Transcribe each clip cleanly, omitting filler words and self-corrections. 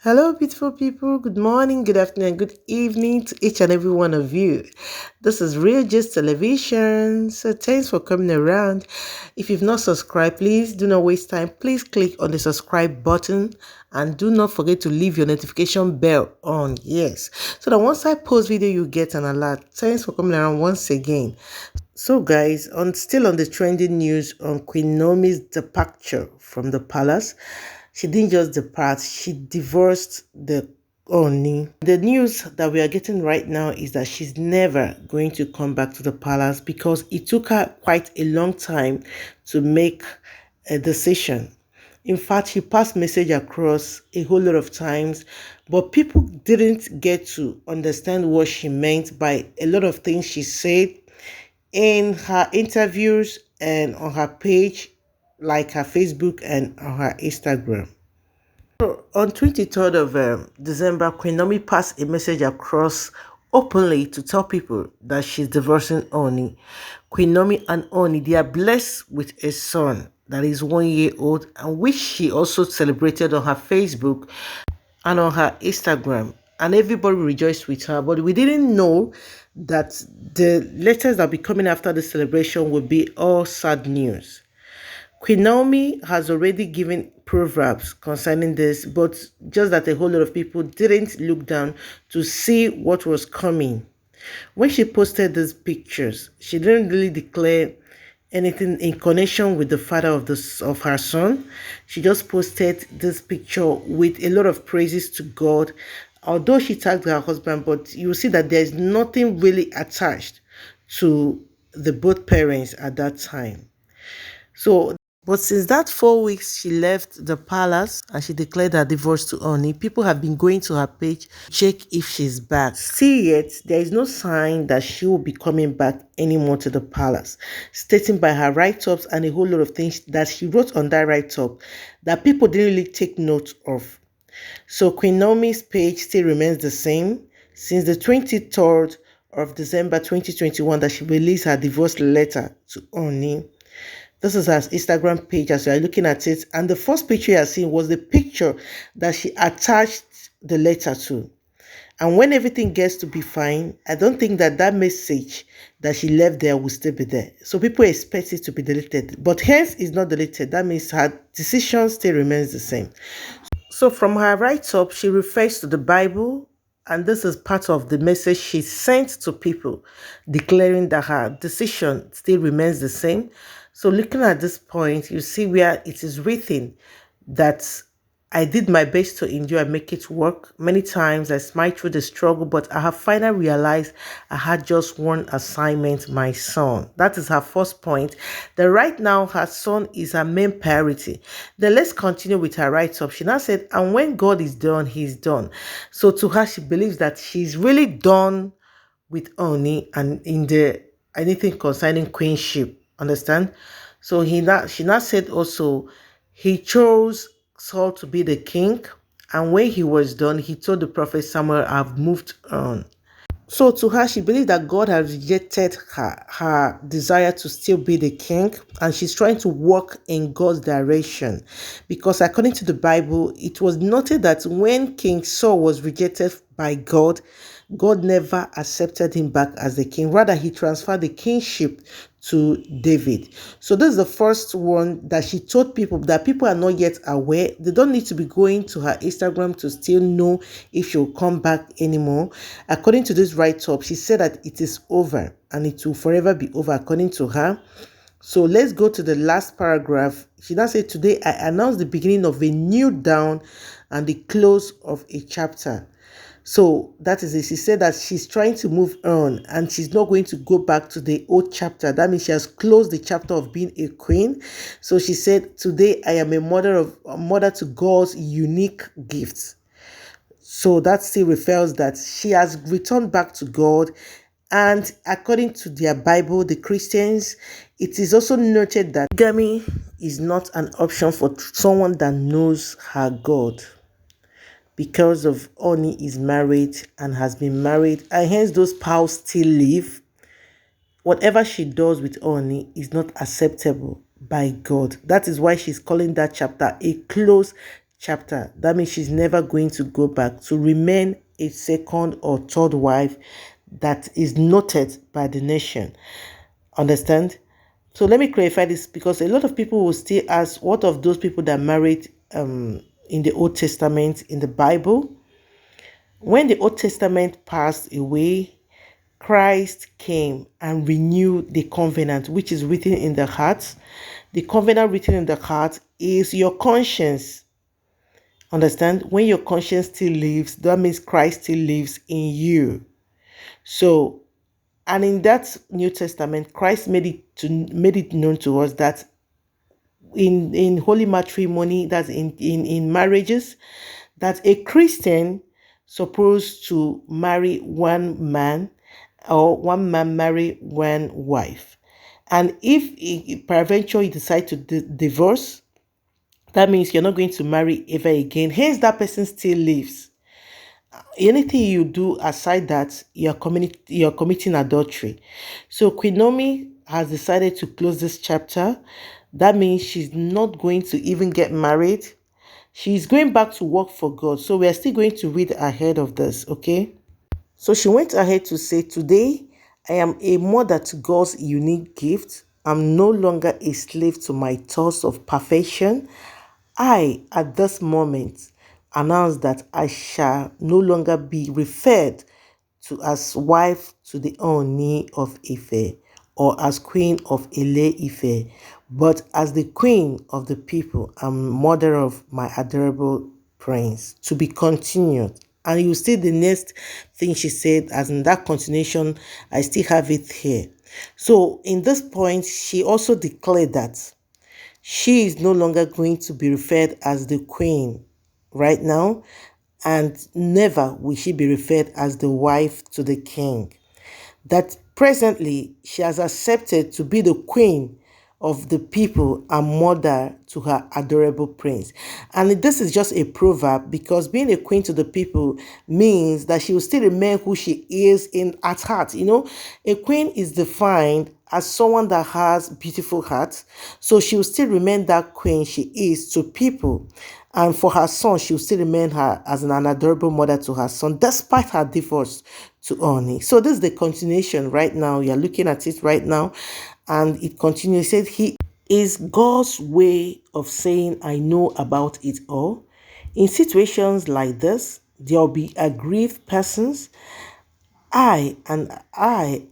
Hello, beautiful people. Good morning, good afternoon, good evening to each and every one of you. This is Real Gist Television. So, thanks for coming around. If you've not subscribed, please do not waste time. Please click on the subscribe button and do not forget to leave your notification bell on. Yes, so that once I post video, you get an alert. Thanks for coming around once again. So, guys, still on the trending news on Queen Naomi's departure from the palace. She didn't just depart, she divorced the Oni. The news that we are getting right now is that she's never going to come back to the palace because it took her quite a long time to make a decision. In fact, she passed message across a whole lot of times, but people didn't get to understand what she meant by a lot of things she said in her interviews and on her page, like her Facebook and on her Instagram. So on 23rd of December, Queen Naomi passed a message across openly to tell people that she's divorcing Oni. Queen Naomi and Oni, they are blessed with a son that is 1 year old, and which she also celebrated on her Facebook and on her Instagram. And everybody rejoiced with her, but we didn't know that the letters that will be coming after the celebration would be all sad news. Queen Naomi has already given proverbs concerning this, but just that a whole lot of people didn't look down to see what was coming. When she posted these pictures, she didn't really declare anything in connection with the father of her son. She just posted this picture with a lot of praises to God. Although she tagged her husband, but you see that there's nothing really attached to the both parents at that time. So, but since that 4 weeks she left the palace and she declared her divorce to Oni, people have been going to her page to check if she's back. Still yet, there is no sign that she will be coming back anymore to the palace, stating by her write-ups and a whole lot of things that she wrote on that write-up that people didn't really take note of. So Queen Naomi's page still remains the same since the 23rd of December 2021 that she released her divorce letter to Oni. This is her Instagram page as you are looking at it. And the first picture you are seeing was the picture that she attached the letter to. And when everything gets to be fine, I don't think that that message that she left there will still be there. So people expect it to be deleted. But hence it's not deleted. That means her decision still remains the same. So from her write-up, she refers to the Bible, and this is part of the message she sent to people, declaring that her decision still remains the same. So looking at this point, you see where it is written that I did my best to endure and make it work. Many times I smiled through the struggle, but I have finally realized I had just one assignment, my son. That is her first point. That right now her son is her main priority. Then let's continue with her write-up. She now said, and when God is done, he's done. So to her, she believes that she's really done with Oni and in the anything concerning queenship. Understand? So she now said also he chose Saul to be the king, and when he was done, he told the prophet Samuel, I've moved on. So to her, she believed that God had rejected her desire to still be the king, and she's trying to walk in God's direction. Because according to the Bible, it was noted that when King Saul was rejected by God, God never accepted him back as the king. Rather, he transferred the kingship to David. So this is the first one that she told people that people are not yet aware. They don't need to be going to her Instagram to still know if she'll come back anymore. According to this write-up, she said that it is over and it will forever be over according to her. So let's go to the last paragraph. She now said, today I announce the beginning of a new dawn and the close of a chapter. So that is it. She said that she's trying to move on and she's not going to go back to the old chapter. That means she has closed the chapter of being a queen. So she said, today I am a mother to God's unique gifts. So that still refers that she has returned back to God. And according to their Bible, the Christians, it is also noted that polygamy is not an option for someone that knows her God. Because of Oni is married and has been married, and hence those pals still live. Whatever she does with Oni is not acceptable by God. That is why she's calling that chapter a closed chapter. That means she's never going to go back to remain a second or third wife that is noted by the nation. Understand? So let me clarify this, because a lot of people will still ask, what of those people that married in the Old Testament, in the Bible? When the Old Testament passed away, Christ came and renewed the covenant, which is written in the heart. The covenant written in the heart is your conscience. Understand? When your conscience still lives, that means Christ still lives in you. So, and in that New Testament, Christ made it known to us that in holy matrimony, that's in marriages, that a Christian supposed to marry one man, or one man marry one wife. And if peradventure you decide to divorce, that means you're not going to marry ever again. Hence, that person still lives. Anything you do aside that, you're committing adultery. So Queen Naomi has decided to close this chapter. That means she's not going to even get married. She's going back to work for God. So we are still going to read ahead of this, okay? So she went ahead to say, today I am a mother to God's unique gift. I'm no longer a slave to my thoughts of perfection. I, at this moment, announce that I shall no longer be referred to as wife to the Ooni of Ife, or as queen of Ile-Ife, but as the queen of the people and mother of my adorable prince. To be continued. And you see the next thing she said, as in that continuation, I still have it here. So in this point, she also declared that she is no longer going to be referred as the queen right now, and never will she be referred as the wife to the king. That presently she has accepted to be the queen of the people and mother to her adorable prince. And this is just a proverb, because being a queen to the people means that she will still remain who she is in at heart. You know, a queen is defined as someone that has beautiful heart. So she will still remain that queen she is to people. And for her son, she will still remain her as an adorable mother to her son, despite her divorce to Ooni. So this is the continuation right now. You're looking at it right now. And it continues. It said, he is God's way of saying, I know about it all. In situations like this, there will be aggrieved persons. I,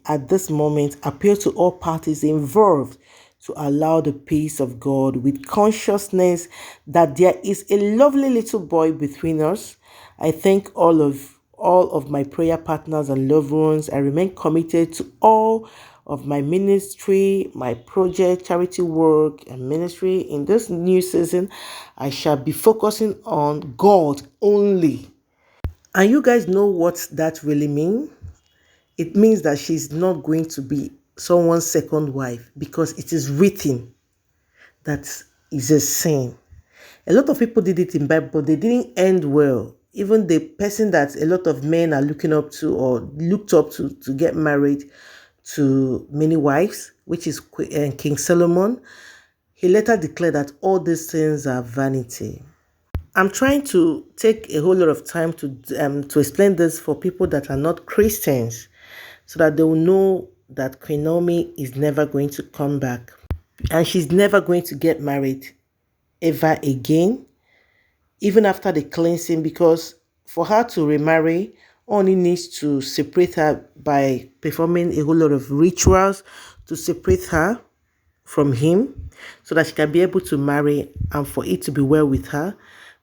at this moment, appeal to all parties involved to allow the peace of God with consciousness that there is a lovely little boy between us. I thank all of my prayer partners and loved ones. I remain committed to all of my ministry, my project, charity work, and ministry. In this new season, I shall be focusing on God only. And you guys know what that really means? It means that she's not going to be someone's second wife, because it is written that is a sin. A lot of people did it in Bible, but they didn't end well. Even the person that a lot of men are looking up to, or looked up to get married to many wives, which is King Solomon, he later declared that all these things are vanity. I'm trying to take a whole lot of time to explain this for people that are not Christians, so that they will know that Queen Naomi is never going to come back. And she's never going to get married ever again, even after the cleansing, because for her to remarry, only needs to separate her by performing a whole lot of rituals to separate her from him, so that she can be able to marry and for it to be well with her.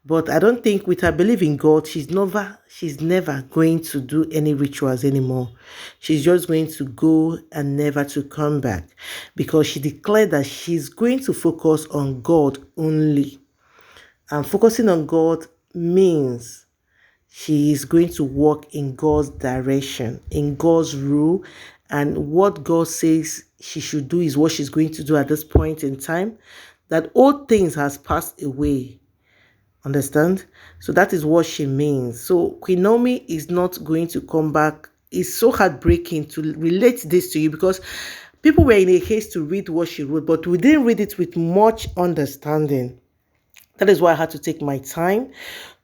But I don't think, with her belief in God, she's never going to do any rituals anymore. She's just going to go and never to come back, because she declared that she's going to focus on God only. And focusing on God means she is going to walk in God's direction, in God's rule, and what God says she should do is what she's going to do at this point in time. That old things has passed away. Understand? So that is what she means. So Queen Naomi is not going to come back. It's so heartbreaking to relate this to you, because people were in a haste to read what she wrote, but we didn't read it with much understanding. That is why I had to take my time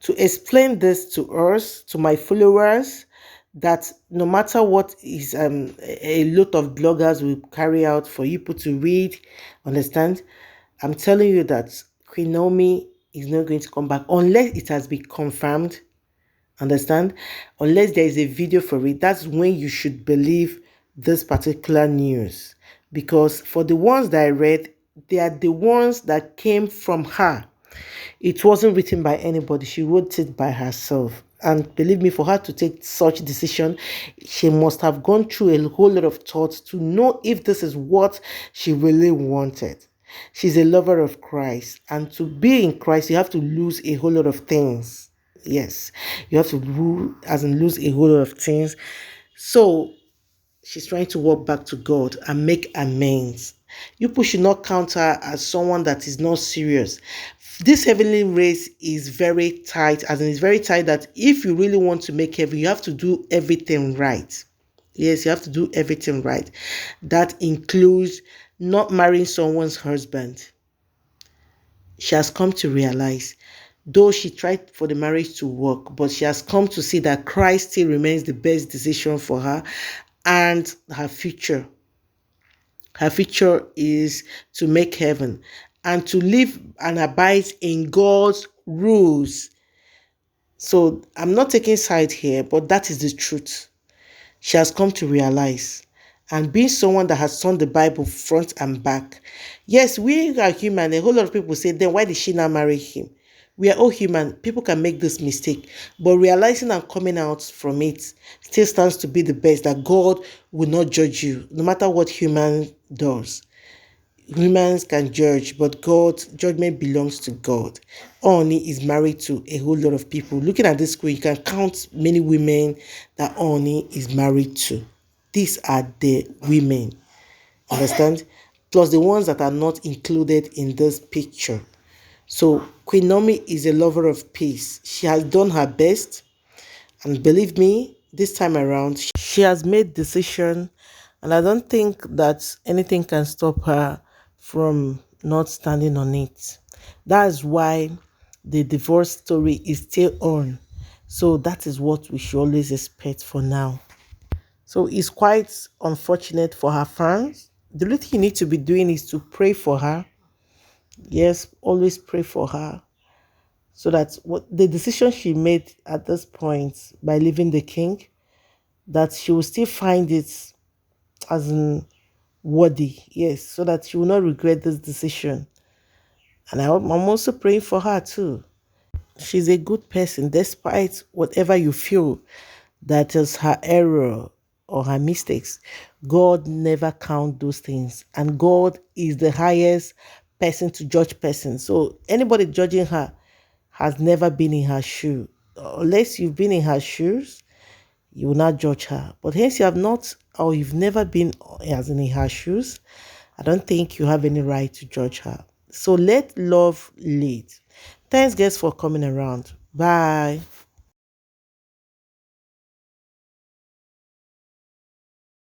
to explain this to us, to my followers, that no matter what is a lot of bloggers will carry out for you people to read, understand, I'm telling you that Queen Naomi is not going to come back unless it has been confirmed, understand, unless there is a video for it. That's when you should believe this particular news, because for the ones that I read, they are the ones that came from her. It wasn't written by anybody. She wrote it by herself. And believe me, for her to take such decision, she must have gone through a whole lot of thoughts to know if this is what she really wanted. She's a lover of Christ. And to be in Christ, you have to lose a whole lot of things. Yes, you have to lose a whole lot of things. So she's trying to walk back to God and make amends. You people should not count her as someone that is not serious. This heavenly race is very tight, as in it's very tight that if you really want to make heaven, you have to do everything right. Yes, you have to do everything right. That includes not marrying someone's husband. She has come to realize, though she tried for the marriage to work, but she has come to see that Christ still remains the best decision for her and her future. Her future is to make heaven and to live and abide in God's rules. So I'm not taking side here, but that is the truth. She has come to realize. And being someone that has turned the Bible front and back. Yes, we are human. A whole lot of people say, then why did she not marry him? We are all human. People can make this mistake. But realizing and coming out from it still stands to be the best, that God will not judge you, no matter what human does. Humans can judge, but God's judgment belongs to God. Ooni is married to a whole lot of people. Looking at this screen, you can count many women that Ooni is married to. These are the women, understand? Plus the ones that are not included in this picture. So Queen Naomi is a lover of peace. She has done her best, and believe me, this time around, she has made decision, and I don't think that anything can stop her from not standing on it. That's why the divorce story is still on. So that is what we should always expect for now. So it's quite unfortunate for her fans. The only thing you need to be doing is to pray for her. Yes, always pray for her, so that what the decision she made at this point by leaving the king, that she will still find it as in worthy. Yes, so that she will not regret this decision. And I'm also praying for her too. She's a good person, despite whatever you feel that is her error or her mistakes. God never count those things, and God is the highest person to judge person. So anybody judging her has never been in her shoe. Unless you've been in her shoes, you will not judge her. But hence you have not, or you've never been as in her shoes, I don't think you have any right to judge her. So let love lead. Thanks guys for coming around. Bye.